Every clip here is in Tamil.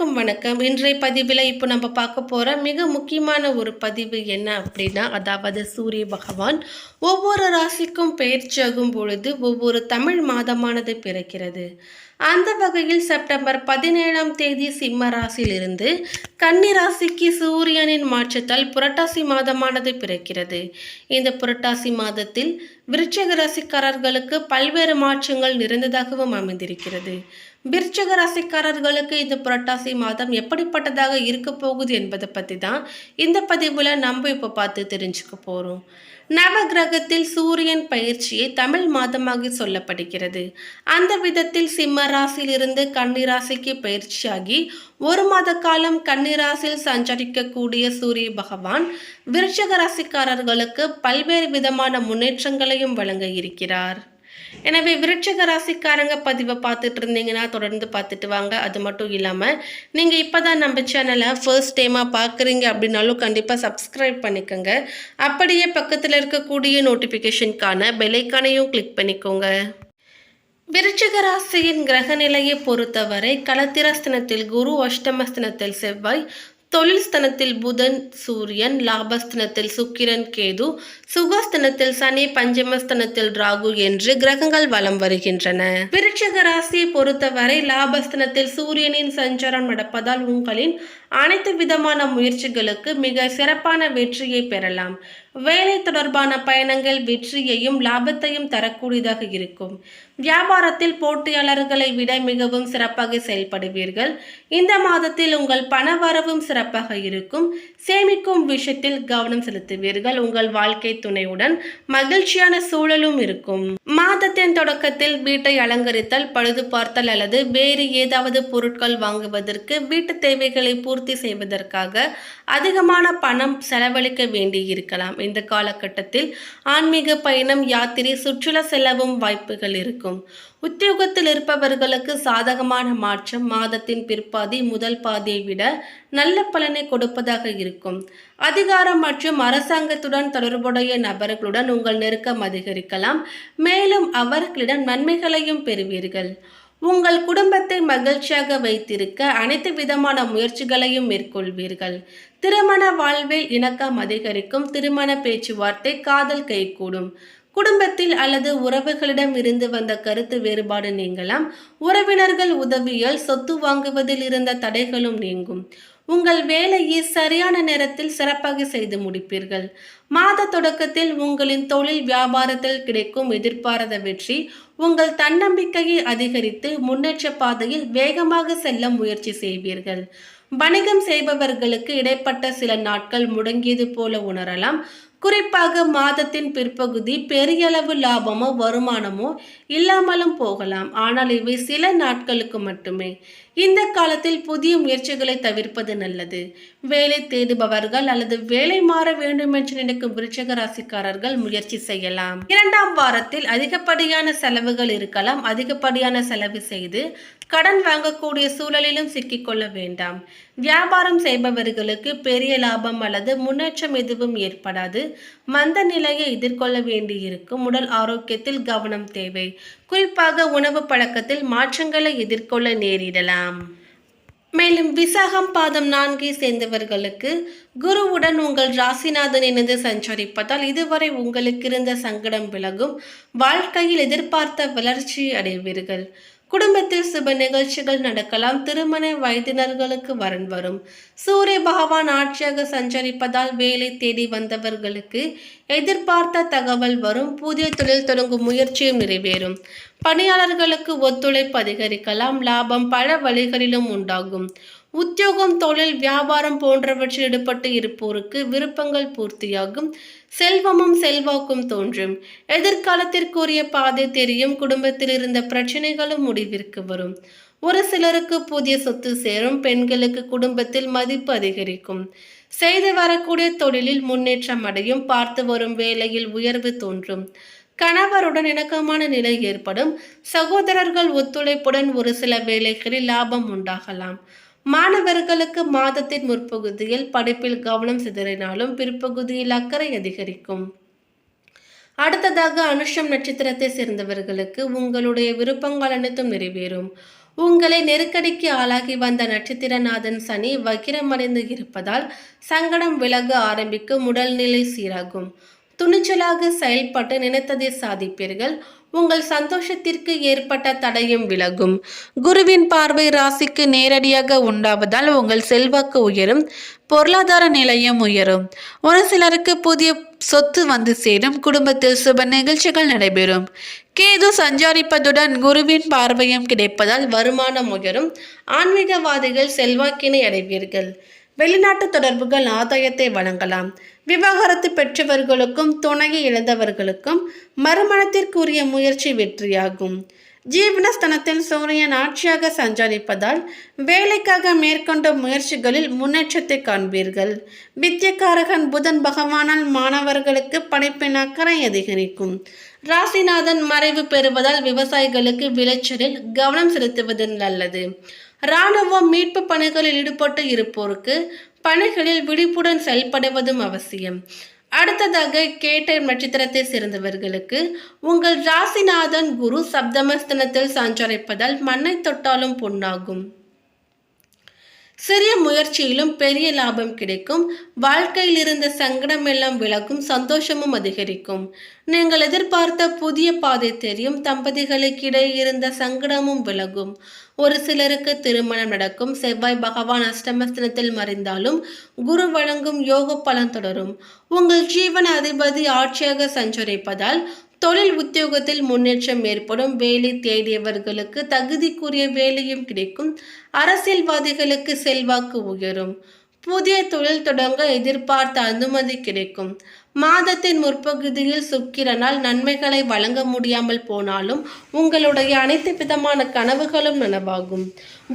அனைவருக்கும் வணக்கம். இன்றைய பதிவில் இப்போ நம்ம பார்க்க போகிற மிக முக்கியமான ஒரு பதிவு என்ன அப்படின்னா, அதாவது சூரிய பகவான் ஒவ்வொரு ராசிக்கும் பெயர்ச்சியாகும் பொழுது ஒவ்வொரு தமிழ் மாதமானது பிறக்கிறது. அந்த வகையில் செப்டம்பர் 17ஆம் தேதி சிம்ம ராசியிலிருந்து கன்னி ராசிக்கு சூரியனின் மாற்றத்தால் புரட்டாசி மாதமானது பிறக்கிறது. இந்த புரட்டாசி மாதத்தில் விருச்சிக ராசிக்காரர்களுக்கு பல்வேறு மாற்றங்கள் நிறைந்ததாகவும் அமைந்திருக்கிறது. விருச்சிக ராசிக்காரர்களுக்கு இந்த புரட்டாசி மாதம் எப்படிப்பட்டதாக இருக்க போகுது என்பதை பற்றி தான் இந்த பதிவில் நம்ம இப்போ பார்த்து தெரிஞ்சுக்க போகிறோம். நவ கிரகத்தில் சூரியன் பயிற்சியை தமிழ் மாதமாக சொல்லப்படுகிறது. அந்த விதத்தில் சிம்ம ராசியிலிருந்து கன்னி ராசிக்கு பயிற்சியாகி ஒரு மாத காலம் கன்னி ராசியில் சஞ்சரிக்கக்கூடிய சூரிய பகவான் விருச்சிக ராசிக்காரர்களுக்கு பல்வேறு விதமான முன்னேற்றங்களையும் வழங்க இருக்கிறார். எனவே விருச்சிக ராசிக்காரங்க பதிவை பார்த்துட்டு இருந்தீங்கன்னா தொடர்ந்து பார்த்துட்டு வாங்க. அது மட்டும் இல்லாமல் நீங்கள் இப்போ தான் நம்ம சேனலை ஃபர்ஸ்ட் டைமாக பார்க்குறீங்க அப்படின்னாலும் கண்டிப்பாக சப்ஸ்கிரைப் பண்ணிக்கோங்க. அப்படியே பக்கத்தில் இருக்கக்கூடிய நோட்டிஃபிகேஷனுக்கான பெல்லைக்கானையும் கிளிக் பண்ணிக்கோங்க. விருச்சிக ராசியின் கிரக நிலையை பொறுத்தவரை களத்திரஸ்தனத்தில் குரு, அஷ்டமஸ்தனத்தில் செவ்வாய், தொழில் ஸ்தனத்தில் புதன், சூரியன், லாபஸ்தனத்தில் சுக்கிரன், கேது, சுகஸ்தனத்தில் சனி, பஞ்சமஸ்தனத்தில் ராகு என்று கிரகங்கள் வலம் வருகின்றன. விருச்சிக ராசியை பொறுத்தவரை லாபஸ்தனத்தில் சூரியனின் சஞ்சாரம் நடப்பதால் உங்களின் அனைத்து விதமான முயற்சிகளுக்கு மிக சிறப்பான வெற்றியை பெறலாம். வேலை தொடர்பான பயணங்கள் வெற்றியையும் லாபத்தையும் தரக்கூடியதாக இருக்கும். வியாபாரத்தில் போட்டியாளர்களை விட மிகவும் சிறப்பாக செயல்படுவீர்கள். இந்த மாதத்தில் உங்கள் பண வரவும் சிறப்பாக இருக்கும். சேமிக்கும் விஷயத்தில் கவனம் செலுத்துவீர்கள். உங்கள் வாழ்க்கை துணையுடன் மகிழ்ச்சியான சூழலும் இருக்கும். மாதத்தின் தொடக்கத்தில் வீட்டை அலங்கரித்தல், பழுது பார்த்தல் அல்லது வேறு ஏதாவது பொருட்கள் வாங்குவதற்கு வீட்டு தேவைகளை பூர்த்தி செய்வதற்காக அதிகமான பணம் செலவழிக்க வேண்டி இருக்கலாம். இந்த காலகட்டத்தில் ஆன்மீக பயணம், யாத்திரை, சுற்றுலா செல்லவும் வாய்ப்புகள் இருக்கும். உத்தியோகத்தில் இருப்பவர்களுக்கு சாதகமான மாற்றம் மாதத்தின் பிற்பாதி முதல் பாதியை விட நல்ல பலனை கொடுப்பதாக இருக்கும். அதிகாரம் மற்றும் அரசாங்கத்துடன் தொடர்புடைய நபர்களுடன் உங்கள் நெருக்கம் அதிகரிக்கலாம். மேலும் அவர்களிடம் நன்மைகளையும் பெறுவீர்கள். உங்கள் குடும்பத்தை மகிழ்ச்சியாக வைத்திருக்க அனைத்து விதமான முயற்சிகளையும் மேற்கொள்வீர்கள். திருமண வாழ்வில் இணக்கம் அதிகரிக்கும். திருமண பேச்சுவார்த்தை, காதல் கைகூடும். குடும்பத்தில் அல்லது உறவுகளிடம் இருந்து வந்த கருத்து வேறுபாடு நீங்கலாம். உறவினர்கள் உதவியால் சொத்து வாங்குவதில் இருந்த தடைகளும் நீங்கும். உங்கள் வேலையை சரியான நேரத்தில் சிறப்பாக செய்து முடிப்பீர்கள். மாத தொடக்கத்தில் உங்களின் தொழில் வியாபாரத்தில் கிடைக்கும் எதிர்பாராத வெற்றி உங்கள் தன்னம்பிக்கையை அதிகரித்து முன்னேற்ற பாதையில் வேகமாக செல்ல முயற்சி செய்வீர்கள். வணிகம் செய்பவர்களுக்கு இடைப்பட்ட சில நாட்கள் முடங்கியது போல உணரலாம். குறிப்பாக மாதத்தின் பிற்பகுதி பெரியளவு லாபமோ வருமானமோ இல்லாமலும் போகலாம். ஆனால் இவை சில நாட்களுக்கு மட்டுமே. இந்த காலத்தில் புதிய முயற்சிகளை தவிர்ப்பது நல்லது. வேலை தேடுபவர்கள் அல்லது வேலை மாற வேண்டும் என்று நினைக்கும் விருச்சிக ராசிக்காரர்கள் முயற்சி செய்யலாம். இரண்டாம் வாரத்தில் அதிகப்படியான செலவுகள் இருக்கலாம். அதிகப்படியான செலவு செய்து கடன் வாங்கக்கூடிய சூழலிலும் சிக்கிக்கொள்ள வேண்டாம். வியாபாரம் செய்பவர்களுக்கு பெரிய லாபம் அல்லது முன்னேற்றம் எதுவும் ஏற்படாது. மந்த நிலையை எதிர்கொள்ள வேண்டியிருக்கும். உடல் ஆரோக்கியத்தில் கவனம் தேவை. குறிப்பாக உணவு பழக்கத்தில் மாற்றங்களை எதிர்கொள்ள நேரிடலாம். மேலும் விசாகம் பாதம் 4 சேர்ந்தவர்களுக்கு குருவுடன் உங்கள் ராசிநாதன் இணைந்து சஞ்சரிப்பதால் இதுவரை உங்களுக்கு இருந்த சங்கடம் விலகும். வாழ்க்கையில் எதிர்பார்த்த வளர்ச்சி அடைவீர்கள். குடும்பத்தில் சுப நிகழ்ச்சிகள் நடக்கலாம். திருமண வயதினர்களுக்கு வரன் வரும். சூரிய பகவான் ஆட்சியாக சஞ்சரிப்பதால் வேலை தேடி வந்தவர்களுக்கு எதிர்பார்த்த தகவல் வரும். புதிய தொழில் தொடங்கும் முயற்சியும் நிறைவேறும். பணியாளர்களுக்கு ஒத்துழைப்பு அதிகரிக்கலாம். லாபம் பல வழிகளிலும் உண்டாகும். உத்தியோகம், தொழில், வியாபாரம் போன்றவற்றில் ஈடுபட்டு இருப்போருக்கு விருப்பங்கள் பூர்த்தியாகும். செல்வமும் செல்வாக்கும் தோன்றும். எதிர்காலத்திற்குரிய பாதை தெரியும். குடும்பத்தில் இருந்த பிரச்சனைகளும் முடிவிற்கு வரும். ஒரு சிலருக்கு புதிய சொத்து சேரும். பெண்களுக்கு குடும்பத்தில் மதிப்பு அதிகரிக்கும். செய்து வரக்கூடிய தொழிலில் முன்னேற்றம் அடையும். பார்த்து வரும் வேலையில் உயர்வு தோன்றும். கணவருடன் இணக்கமான நிலை ஏற்படும். சகோதரர்கள் ஒத்துழைப்புடன் ஒரு சில வேலைகளில் லாபம் உண்டாகலாம். மாணவர்களுக்கு மாதத்தின் முற்பகுதியில் படிப்பில் கவனம் சிதறினாலும் பிற்பகுதியில் அக்கறை அதிகரிக்கும். அடுத்ததாக அனுஷம் நட்சத்திரத்தை சேர்ந்தவர்களுக்கு உங்களுடைய விருப்பங்கள் அனைத்தும் நிறைவேறும். உங்களை நெருக்கடிக்கு ஆளாகி வந்த நட்சத்திரநாதன் சனி வக்கிரமடைந்து இருப்பதால் சங்கடம் விலக ஆரம்பிக்கும், உடல்நிலை சீராகும். துணிச்சலாக செயல்பட்டு நினைத்ததை சாதிப்பீர்கள். உங்கள் சந்தோஷத்திற்கு ஏற்பட்ட தடையும் விலகும். குருவின் பார்வை ராசிக்கு நேரடியாக உண்டாவதால் உங்கள் செல்வாக்கு உயரும், பொருளாதார நிலையம் உயரும். ஒரு சிலருக்கு புதிய சொத்து வந்து சேரும், குடும்பத்தில் சுப நிகழ்ச்சிகள் நடைபெறும். கேது சஞ்சாரிப்பதுடன் குருவின் பார்வையும் கிடைப்பதால் வருமானம் உயரும். ஆன்மீகவாதிகள் செல்வாக்கினை அடைவீர்கள். வெளிநாட்டு தொடர்புகள் ஆதாயத்தை வழங்கலாம். விவாகரத்து பெற்றவர்களுக்கும் துணையை இழந்தவர்களுக்கும் மறுமணத்திற்குரிய முயற்சி வெற்றியாகும். ஜீவனஸ்தனத்தில் சூரியன் ஆட்சியாக சஞ்சரிப்பதால் வேலைக்காக மேற்கொண்ட முயற்சிகளில் முன்னேற்றத்தை காண்பீர்கள். வித்யக்காரகன் புதன் பகவானால் மாணவர்களுக்கு படிப்பின் அக்கறை அதிகரிக்கும். ராசிநாதன் மறைவு பெறுவதால் விவசாயிகளுக்கு விளைச்சலில் கவனம் செலுத்துவது நல்லது. இராணுவம் மீட்பு பணிகளில் ஈடுபட்டு இருப்போருக்கு பணிகளில் விழிப்புடன் செயல்படுவதும் அவசியம். அடுத்ததாக கேட்டை நட்சத்திரத்தை சேர்ந்தவர்களுக்கு உங்கள் ராசிநாதன் குரு சப்தமஸ்தனத்தில் சஞ்சரிப்பதால் மண்ணை தொட்டாலும் பொன்னாகும். சிறிய முயற்சியிலும் பெரிய லாபம் கிடைக்கும். வாழ்க்கையில் இருந்த சங்கடம் எல்லாம் விலகும், சந்தோஷமும் அதிகரிக்கும். நீங்கள் எதிர்பார்த்த புதிய பாதை தெரியும். தம்பதிகளுக்கிடையே இருந்த சங்கடமும் விலகும். ஒரு சிலருக்கு திருமணம் நடக்கும். செவ்வாய் பகவான் அஷ்டமஸ்தனத்தில் மறைந்தாலும் குரு வழங்கும் யோக பலன் தொடரும். உங்கள் ஜீவன அதிபதி ஆட்சியாக சஞ்சரிப்பதால் தொழில் உத்தியோகத்தில் முன்னேற்றம் ஏற்படும். வேலை தேடியவர்களுக்கு தகுதிக்குரிய வேலையும் கிடைக்கும். அரசியல்வாதிகளுக்கு செல்வாக்கு உயரும். புதிய தொழில் தொடங்க எதிர்பார்த்த அனுமதி கிடைக்கும். மாதத்தின் முற்பகுதியில் சுக்கிரனால் நன்மைகளை வழங்க முடியாமல் போனாலும் உங்களுடைய அனைத்து விதமான கனவுகளும் நனவாகும்.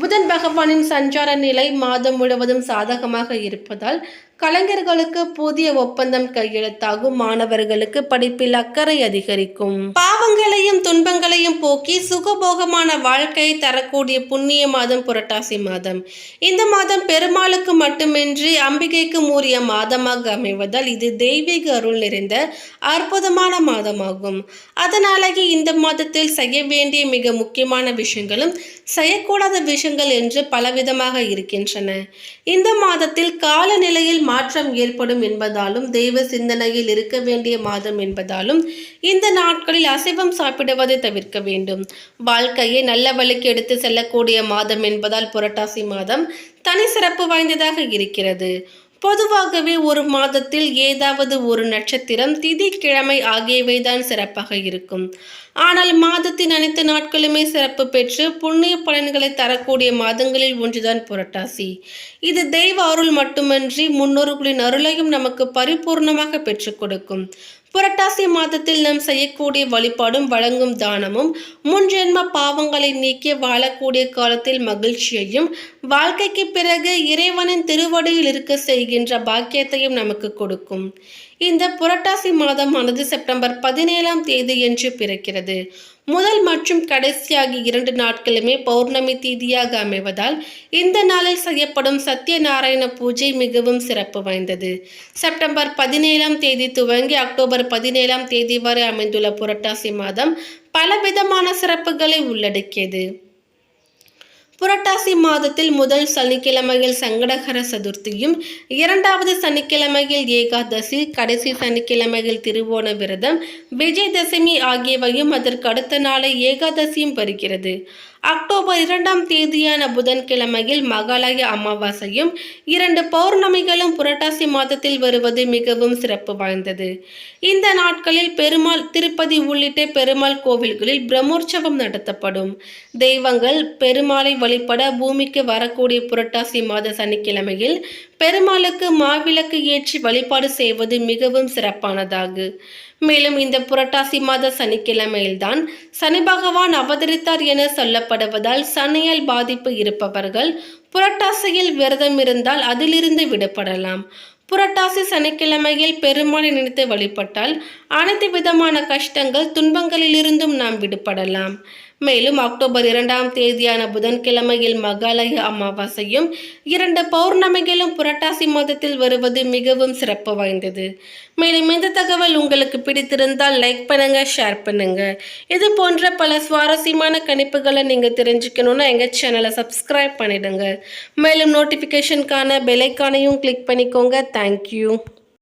புதன் பகவானின் சஞ்சார நிலை மாதம் முழுவதும் சாதகமாக இருப்பதால் கலைஞர்களுக்கு புதிய ஒப்பந்தம் கையெழுத்தாகும். மாணவர்களுக்கு படிப்பில் அக்கறை அதிகரிக்கும். பாவங்களையும் துன்பங்களையும் போக்கி சுகபோகமான வாழ்க்கையை தரக்கூடிய புண்ணிய மாதம் புரட்டாசி மாதம். இந்த மாதம் பெருமாளுக்கு மட்டுமின்றி அம்பிகைக்கும் உரிய மாதமாக அமைவதால் இது தெய்வீக அருள் நிறைந்த அற்புதமான மாதமாகும். அதனாலேயே இந்த மாதத்தில் செய்ய வேண்டிய மிக முக்கியமான விஷயங்களும் செய்யக்கூடாத விஷயங்கள் என்று பலவிதமாக இருக்கின்றன. இந்த மாதத்தில் காலநிலையில் மாற்றம் ஏற்படும் என்பதாலும் தெய்வ சிந்தனையில் இருக்க வேண்டிய மாதம் என்பதாலும் இந்த நாட்களில் அசைவம் சாப்பிடுவதை தவிர்க்க வேண்டும். வாழ்க்கையை நல்ல வழிக்கு எடுத்து செல்லக்கூடிய மாதம் என்பதால் புரட்டாசி மாதம் தனி சிறப்பு வாய்ந்ததாக இருக்கிறது. பொதுவாகவே ஒரு மாதத்தில் ஏதாவது ஒரு நட்சத்திரம், திதி, கிழமை ஆகியவைதான் சிறப்பாக இருக்கும். ஆனால் மாதத்தின் அனைத்து நாட்களுமே சிறப்பு பெற்று புண்ணிய பலன்களை தரக்கூடிய மாதங்களில் ஒன்றுதான் புரட்டாசி. இது தெய்வ அருள் மட்டுமன்றி முன்னோர்களின் அருளையும் நமக்கு பரிபூர்ணமாக பெற்றுக் கொடுக்கும். புரட்டாசி மாதத்தில் நாம் செய்யக்கூடிய வழிபாடும் வழங்கும் தானமும் முன்ஜென்ம பாவங்களை நீக்கி வாழக்கூடிய காலத்தில் மகிழ்ச்சியையும் வாழ்க்கைக்கு பிறகு இறைவனின் திருவடியில் இருக்க செய்கின்ற பாக்கியத்தையும் நமக்கு கொடுக்கும். இந்த புரட்டாசி மாதமானது செப்டம்பர் 17ஆம் தேதி என்று பிறக்கிறது. முதல் மற்றும் கடைசி ஆகிய 2 நாட்களுமே பௌர்ணமி தேதியாக அமைவதால் இந்த நாளில் செய்யப்படும் சத்யநாராயண பூஜை மிகவும் சிறப்பு வாய்ந்தது. செப்டம்பர் 17ஆம் தேதி துவங்கி அக்டோபர் 17ஆம் தேதி வரை அமைந்துள்ள புரட்டாசி மாதம் பலவிதமான சிறப்புகளை உள்ளடக்கியது. புரட்டாசி மாதத்தில் முதல் சனிக்கிழமையில் சங்கடகர சதுர்த்தியும், 2வது சனிக்கிழமையில் ஏகாதசி, கடைசி சனிக்கிழமையில் திருவோண விரதம், விஜயதசமி ஆகியவையும் அதற்கு அடுத்த நாளை ஏகாதசியும் வருகிறது. அக்டோபர் 2ஆம் தேதியான புதன்கிழமையில் மகாலய அமாவாசையும் 2 பௌர்ணமிகளும் புரட்டாசி மாதத்தில் வருவது மிகவும் சிறப்பு வாய்ந்தது. இந்த நாட்களில் பெருமாள் திருப்பதி உள்ளிட்ட பெருமாள் கோவில்களில் பிரம்மோற்சவம் நடத்தப்படும். தெய்வங்கள் பெருமாளை வழிபட பூமிக்கு வரக்கூடிய புரட்டாசி மாத சனிக்கிழமையில் பெருமாளுக்கு மாவிளக்கு ஏற்றி வழிபாடு செய்வது மிகவும் சிறப்பானதாகும். மேலும் இந்த புரட்டாசி மாத சனிக்கிழமையில்தான் சனி பகவான் அவதரித்தார் என சொல்லப்படுவதால் சனியால் பாதிப்பு இருப்பவர்கள் புரட்டாசியில் விரதம் இருந்தால் அதிலிருந்து விடுபடலாம். புரட்டாசி சனிக்கிழமையில் பெருமாளை நினைத்து வழிபட்டால் அனைத்து விதமான கஷ்டங்கள் துன்பங்களிலிருந்தும் நாம் விடுபடலாம். மேலும் அக்டோபர் 2ஆம் தேதியான புதன்கிழமையில் மகாலய அமாவாசையும் 2 பௌர்ணமிகளும் புரட்டாசி மாதத்தில் வருவது மிகவும் சிறப்பு வாய்ந்தது. மேலும் இந்த தகவல் உங்களுக்கு பிடித்திருந்தால் லைக் பண்ணுங்க, ஷேர் பண்ணுங்க. இது போன்ற பல சுவாரஸ்யமான கணிப்புகளை நீங்க தெரிஞ்சுக்கணும்னா எங்க சேனலை சப்ஸ்கிரைப் பண்ணிடுங்க. மேலும் நோட்டிஃபிகேஷனுக்கான பெல் ஐகானையும் கிளிக் பண்ணிக்கோங்க. தேங்க்யூ.